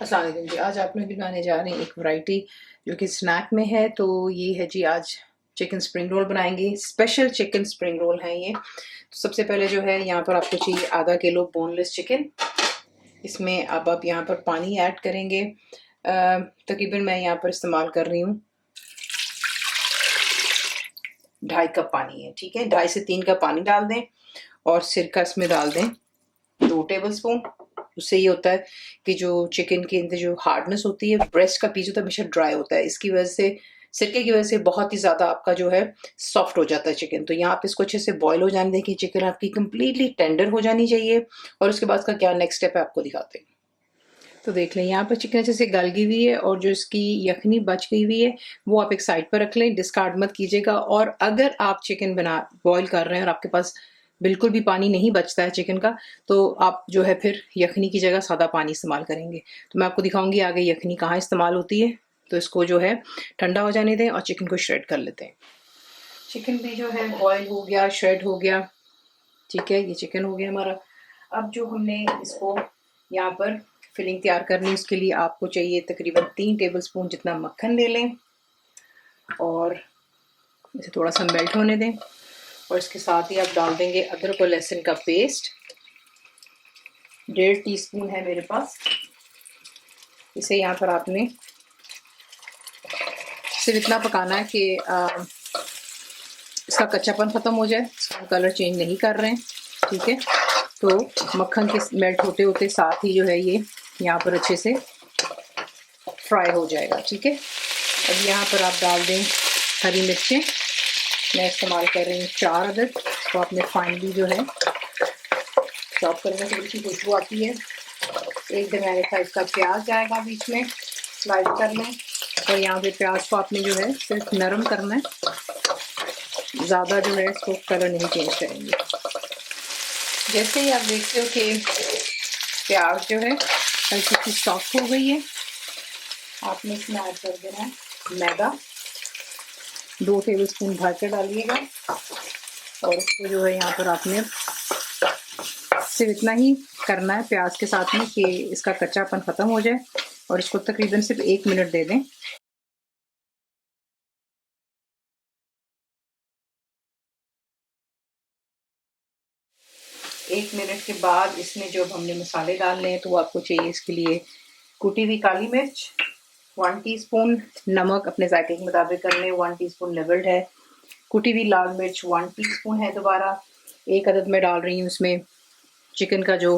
अस्सलाम वालेकुम जी। आज आप लोग बनाने जा रहे हैं एक वैरायटी जो कि स्नैक में है। तो ये है जी, आज चिकन स्प्रिंग रोल बनाएंगे। स्पेशल चिकन स्प्रिंग रोल है ये। तो सबसे पहले जो है यहाँ पर आपको चाहिए आधा किलो बोनलेस चिकन। इसमें अब आप यहाँ पर पानी ऐड करेंगे। तकरीबन मैं यहाँ पर इस्तेमाल कर रही हूँ 2.5 कप पानी है, ठीक है। 2.5 से 3 कप पानी डाल दें और सिरका इसमें डाल दें 2 टेबल स्पून। उससे ये होता है कि जो चिकन के अंदर जो हार्डनेस होती है, ब्रेस्ट का पीस होता है, हमेशा ड्राई होता है। इसकी वजह से, सिरके की वजह से बहुत ही ज़्यादा आपका जो है सॉफ्ट हो जाता है चिकन। तो यहाँ पे इसको अच्छे से बॉईल हो जाने दें कि चिकन आपकी कंप्लीटली टेंडर हो जानी चाहिए। और उसके बाद का क्या नेक्स्ट स्टेप है आपको दिखाते हैं। तो देख लें, यहाँ पर चिकन अच्छे से गल गई हुई है और जो इसकी यखनी बच गई हुई है वो आप एक साइड पर रख लें, डिस्कार्ड मत कीजिएगा। और अगर आप चिकन बना बॉईल कर रहे हैं और आपके पास बिल्कुल भी पानी नहीं बचता है चिकन का, तो आप जो है फिर यखनी की जगह सादा पानी इस्तेमाल करेंगे। तो मैं आपको दिखाऊंगी आगे यखनी कहाँ इस्तेमाल होती है। तो इसको जो है ठंडा हो जाने दें और चिकन को श्रेड कर लेते हैं। चिकन भी जो है बॉयल हो गया, श्रेड हो गया, ठीक है। ये चिकन हो गया हमारा। अब जो हमने इसको यहाँ पर फिलिंग तैयार करनी है, उसके लिए आपको चाहिए तकरीबन 3 टेबल स्पून जितना मक्खन ले लें और इसे थोड़ा सा मेल्ट होने दें। और इसके साथ ही आप डाल देंगे अदरक और लहसुन का पेस्ट। 1.5 टीस्पून है मेरे पास। इसे यहाँ पर आपने सिर्फ इतना पकाना है कि इसका कच्चापन ख़त्म हो जाए। इसका कलर चेंज नहीं कर रहे हैं, ठीक है। तो मक्खन के मेल्ट होते होते साथ ही जो है ये यहाँ पर अच्छे से फ्राई हो जाएगा, ठीक है। अब यहाँ पर आप डाल दें हरी मिर्चें। मैं इस्तेमाल कर रही हूँ 4 अदद। तो आपने फाइनली जो है चॉप करने से अच्छी खुशबू आती है। एक दरमियाने साइज का प्याज जाएगा बीच में, स्लाइस कर लें। और यहाँ पे प्याज को आपने जो है सिर्फ नरम करना है, ज़्यादा जो है इसको कलर नहीं चेंज करेंगे। जैसे ही आप देखते हो कि प्याज जो है हल्की सी सॉफ्ट हो गई है, आपने इसमें ऐड कर देना है मैदा। 2 टेबलस्पून भर के डालिएगा और उसको जो है यहाँ पर आपने सिर्फ इतना ही करना है प्याज के साथ में कि इसका कच्चापन ख़त्म हो जाए। और इसको तकरीबन सिर्फ 1 मिनट दे दें। एक मिनट के बाद इसमें जो हमने मसाले डालने हैं, तो वो आपको चाहिए इसके लिए कुटी हुई काली मिर्च 1 टीस्पून, नमक अपने जायके के मुताबिक कर लें, 1 टीस्पून लेवल्ड है। कुटी हुई लाल मिर्च 1 टीस्पून है दोबारा। 1 अदद मैं डाल रही हूँ इसमें चिकन का जो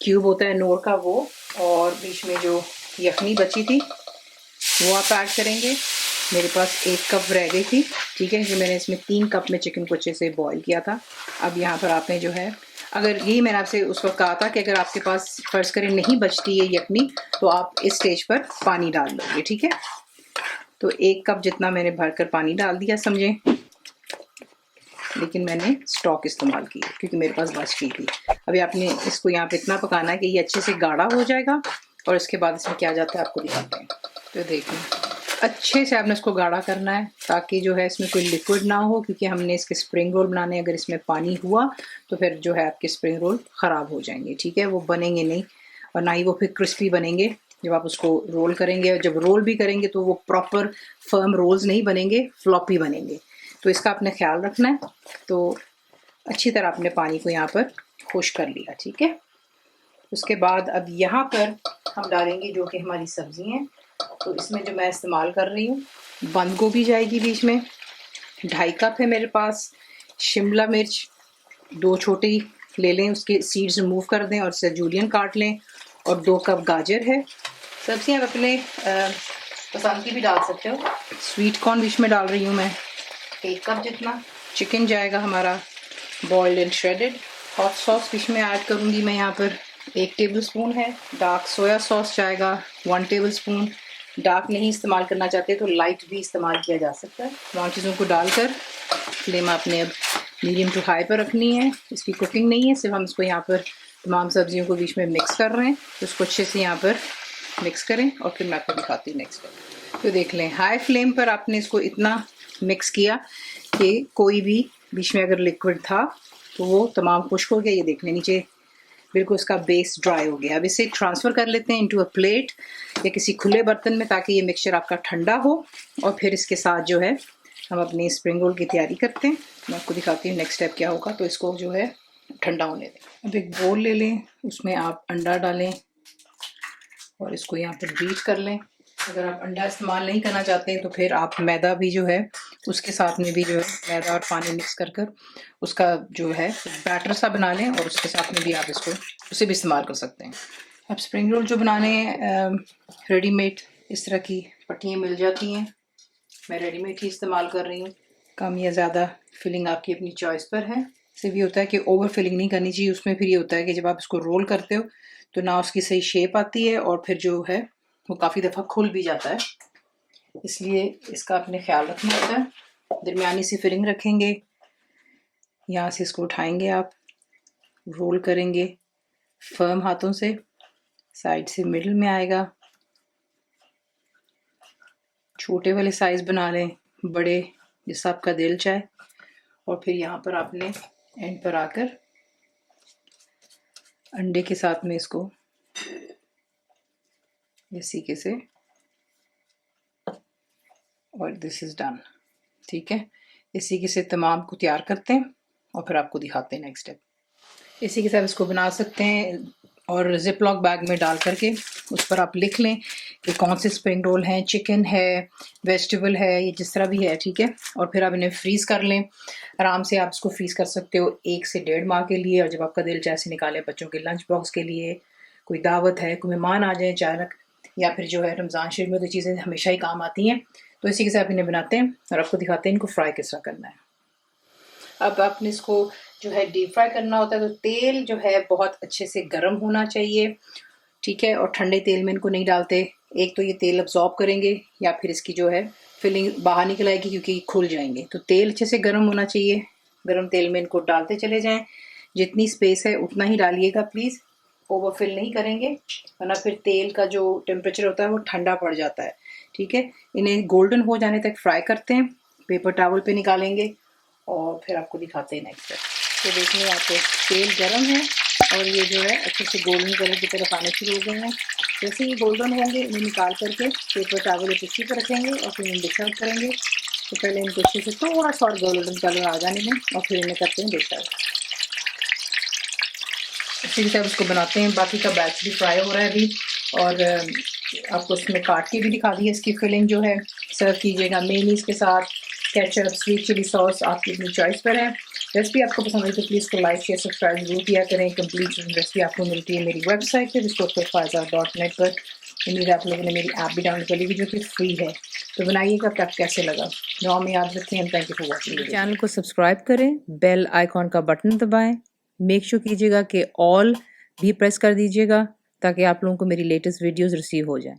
क्यूब होता है नोर का वो, और बीच में जो यखनी बची थी वो आप ऐड करेंगे। मेरे पास 1 कप रह गई थी, ठीक है, जो मैंने इसमें 3 कप में चिकन को अच्छे से बॉईल किया था। अब यहाँ पर आपने जो है, अगर यही मैंने आपसे उस वक्त कहा था कि अगर आपके पास फ़र्ज़ करें नहीं बचती है यखनी, तो आप इस स्टेज पर पानी डाल दोगे, ठीक है। तो 1 कप जितना मैंने भरकर पानी डाल दिया समझें, लेकिन मैंने स्टॉक इस्तेमाल किया क्योंकि मेरे पास बच गई थी। अभी आपने इसको यहाँ पे इतना पकाना है कि ये अच्छे से गाढ़ा हो जाएगा। और इसके बाद इसमें क्या जाता है आपको दिखाते हैं। तो देखें, अच्छे से आपने इसको गाढ़ा करना है ताकि जो है इसमें कोई लिक्विड ना हो, क्योंकि हमने इसके स्प्रिंग रोल बनाने, अगर इसमें पानी हुआ तो फिर जो है आपके स्प्रिंग रोल ख़राब हो जाएंगे, ठीक है। वो बनेंगे नहीं और ना ही वो फिर क्रिस्पी बनेंगे जब आप उसको रोल करेंगे। और जब रोल भी करेंगे तो वो प्रॉपर फर्म रोल्स नहीं बनेंगे, फ्लॉपी बनेंगे। तो इसका आपने ख्याल रखना है। तो अच्छी तरह आपने पानी को यहाँ पर खुश कर लिया, ठीक है। उसके बाद अब यहाँ पर हम डालेंगे जो कि हमारी सब्ज़ी हैं। तो इसमें जो मैं इस्तेमाल कर रही हूँ, बंद गोभी जाएगी बीच में, 2.5 कप है मेरे पास। शिमला मिर्च 2 छोटी ले लें, उसके सीड्स रिमूव कर दें और इसे जूलियन काट लें। और 2 कप गाजर है। सब्जियाँ आप अपने पसंद की भी डाल सकते हो। स्वीट कॉर्न बीच में डाल रही हूँ मैं 1 कप जितना। चिकन जाएगा हमारा boiled and shredded. Hot sauce बीच में ऐड करूँगी मैं यहाँ पर 1 टेबलस्पून है। डार्क सोया सॉस जाएगा 1 टेबलस्पून। डार्क नहीं इस्तेमाल करना चाहते तो लाइट भी इस्तेमाल किया जा सकता है। तमाम चीज़ों को डालकर फ्लेम आपने अब मीडियम टू हाई पर रखनी है। इसकी कुकिंग नहीं है, सिर्फ हम इसको यहाँ पर तमाम सब्जियों को बीच में मिक्स कर रहे हैं। तो इसको अच्छे से यहाँ पर मिक्स करें और फिर मैं आपको दिखाती हूँ नेक्स्ट स्टेप। तो देख लें, हाई फ्लेम पर आपने इसको इतना मिक्स किया कि कोई भी बीच में अगर लिक्विड था तो वो तमाम खुश्क हो गया। ये देख लें नीचे बिल्कुल इसका बेस ड्राई हो गया। अब इसे ट्रांसफ़र कर लेते हैं इनटू अ प्लेट या किसी खुले बर्तन में, ताकि ये मिक्सचर आपका ठंडा हो। और फिर इसके साथ जो है हम अपनी स्प्रिंग रोल की तैयारी करते हैं। मैं आपको दिखाती हूँ नेक्स्ट स्टेप क्या होगा। तो इसको जो है ठंडा होने दें। अब एक बोल ले लें, उसमें आप अंडा डालें और इसको यहाँ पर बीट कर लें। अगर आप अंडा इस्तेमाल नहीं करना चाहते हैं तो फिर आप मैदा भी जो है उसके साथ में भी जो है मैदा और पानी मिक्स कर कर उसका जो है बैटर सा बना लें, और उसके साथ में भी आप इसको उसे भी इस्तेमाल कर सकते हैं। अब स्प्रिंग रोल जो बनाने रेडीमेड इस तरह की पट्टियाँ मिल जाती हैं, मैं रेडीमेड ही इस्तेमाल कर रही हूँ। कम या ज़्यादा फिलिंग आपकी अपनी चॉइस पर है। इससे भी होता है कि ओवर फिलिंग नहीं करनी चाहिए उसमें। फिर ये होता है कि जब आप इसको रोल करते हो तो ना उसकी सही शेप आती है और फिर जो है वो काफ़ी दफ़ा खुल भी जाता है, इसलिए इसका अपने ख्याल रखना होता है। दरमियानी सी फिलिंग रखेंगे, यहाँ से इसको उठाएंगे, आप रोल करेंगे फर्म हाथों से, साइड से मिडिल में आएगा। छोटे वाले साइज़ बना लें, बड़े जैसा आपका दिल चाहे। और फिर यहाँ पर आपने एंड पर आकर अंडे के साथ में इसको इस तरीके से, और दिस इज़ डन। ठीक है, इसी तरीके से तमाम को तैयार करते हैं और फिर आपको दिखाते हैं नेक्स्ट स्टेप। इसी के साथ इसको बना सकते हैं और जिप लॉक बैग में डाल करके उस पर आप लिख लें कि कौन से स्प्रिंग रोल हैं, चिकन है, वेजिटेबल है, ये जिस तरह भी है। ठीक है, और फिर आप इन्हें फ्रीज़ कर लें। आराम से आप इसको फ्रीज़ कर सकते हो 1 से 1.5 माह के लिए। और जब आपका दिल चाहे से निकालें बच्चों के लंच बॉक्स के लिए, कोई दावत है, कोई मेहमान आ जाए अचानक, या फिर जो है रमज़ान शरीफ में तो चीज़ें हमेशा ही काम आती हैं। तो इसी के साथ इन्हें बनाते हैं और आपको दिखाते हैं इनको फ्राई किस तरह करना है। अब आपने इसको जो है डीप फ्राई करना होता है, तो तेल जो है बहुत अच्छे से गर्म होना चाहिए। ठीक है, और ठंडे तेल में इनको नहीं डालते। एक तो ये तेल अब्जॉर्ब करेंगे या फिर इसकी जो है फिलिंग बाहर निकल आएगी क्योंकि खुल जाएंगे। तो तेल अच्छे से गर्म होना चाहिए। गर्म तेल में इनको डालते चले जाएं, जितनी स्पेस है उतना ही डालिएगा प्लीज़, ओवरफिल नहीं करेंगे, वरना फिर तेल का जो टेम्परेचर होता है वो ठंडा पड़ जाता है। ठीक है, इन्हें गोल्डन हो जाने तक फ्राई करते हैं। पेपर टॉवल पे निकालेंगे और फिर आपको दिखाते हैं नेक्स्ट स्टेप। तो देखिए आपको तेल गर्म है और ये जो है अच्छे से गोल्डन कलर की तरफ आने शुरू हो गए हैं। जैसे ही गोल्डन होंगे इन्हें निकाल करके पेपर टॉवल या टिश्यू पर रखेंगे और फिर इन्हें डिश आउट करेंगे। तो पहले इनको अच्छे से थोड़ा सा और गोल्डन कलर आ जाने दें और फिर इन्हें करते हैं डिश आउट। इसी के साथ उसको बनाते हैं। बाकी का बैच भी फ्राई हो रहा है अभी, और आपको इसमें काट के भी दिखा दी है। इसकी फिलिंग जो है सर्व कीजिएगा मेयोनीज के साथ, केचप, स्वीट चिली सॉस आपकी अपनी चॉइस पर है। रेसिपी आपको पसंद आई तो प्लीज़ इसको लाइक शेयर सब्सक्राइब जरूर किया करें। कंप्लीट रेसिपी आपको मिलती है मेरी वेबसाइट पर Vistockfaiza.net पर। उम्मीद है आप लोगों ने मेरी ऐप भी डाउनलोड कर ली जो कि फ्री है। तो बनाइएगा, आपको कैसे लगा दुआ में याद रखें। Thank you for watching. Channel को सब्सक्राइब करें, बेल आइकॉन का बटन दबाएं, मेक श्योर कीजिएगा कि ऑल भी प्रेस कर दीजिएगा ताकि आप लोगों को मेरी लेटेस्ट वीडियोस रिसीव हो जाएं।